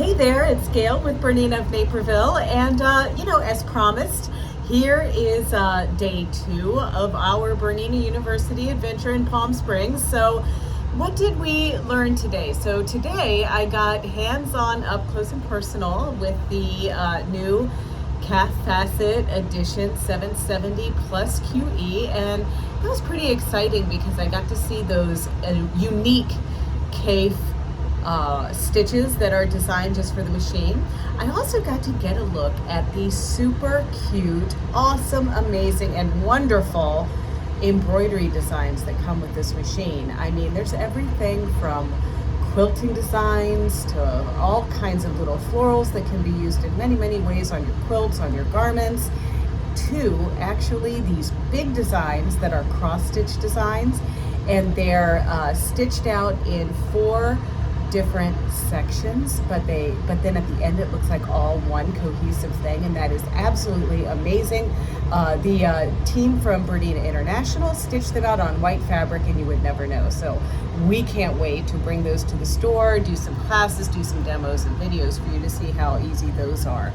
Hey there, it's Gayle with BERNINA of Naperville, and as promised, here is day 2 of our BERNINA University adventure in Palm Springs. So what did we learn today? So today I got hands-on, up close and personal with the new Calf Facet Edition 770 Plus QE, and that was pretty exciting because I got to see those unique calf stitches that are designed just for the machine. I also got to get a look at the super cute, awesome, amazing, and wonderful embroidery designs that come with this machine. I mean, there's everything from quilting designs to all kinds of little florals that can be used in many, many ways on your quilts, on your garments, to actually these big designs that are cross-stitch designs, and they're stitched out in 4 different sections, but then at the end it looks like all one cohesive thing, and that is absolutely amazing. The team from BERNINA International stitched them out on white fabric, and you would never know. So we can't wait to bring those to the store, do some classes, do some demos and videos for you to see how easy those are.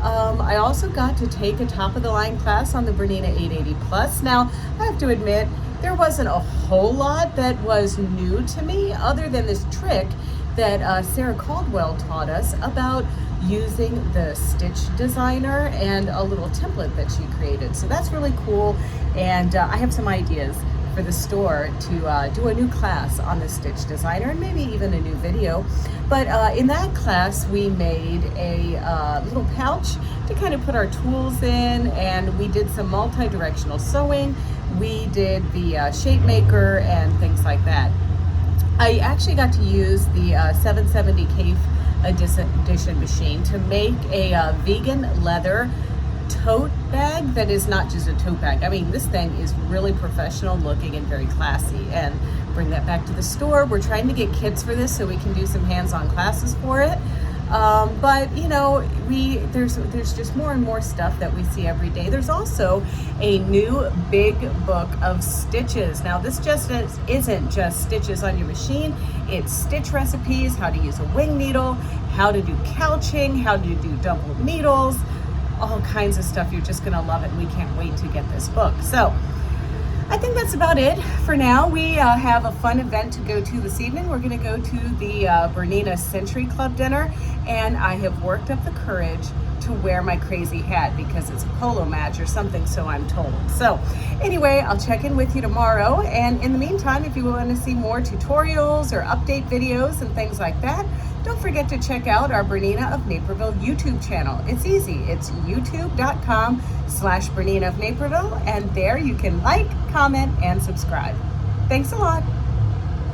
I also got to take a top-of-the-line class on the BERNINA 880 Plus. Now, I have to admit, there wasn't a whole lot that was new to me other than this trick that Sarah Caldwell taught us about using the stitch designer and a little template that she created. So that's really cool, and I have some ideas for the store to do a new class on the stitch designer and maybe even a new video. But in that class we made a little pouch to kind of put our tools in, and we did some multi-directional sewing. We did the shape maker and things like that. I actually got to use the 770 Calf Edition machine to make a vegan leather tote bag that is not just a tote bag. I mean, this thing is really professional looking and very classy, and bring that back to the store. We're trying to get kits for this so we can do some hands-on classes for it. But you know, there's just more and more stuff that we see every day. There's also a new big book of stitches. Now this isn't just stitches on your machine, it's stitch recipes, how to use a wing needle, how to do couching, how to do double needles, all kinds of stuff. You're just gonna love it, and we can't wait to get this book. So I think that's about it for now. We have a fun event to go to this evening. We're going to go to the BERNINA Century Club dinner, and I have worked up the courage to wear my crazy hat because it's a polo match or something, so I'm told. So anyway, I'll check in with you tomorrow, and in the meantime, if you want to see more tutorials or update videos and things like that, don't forget to check out our BERNINA of Naperville YouTube channel. It's easy. It's youtube.com/BERNINA of Naperville, and there you can like, comment, and subscribe. Thanks a lot.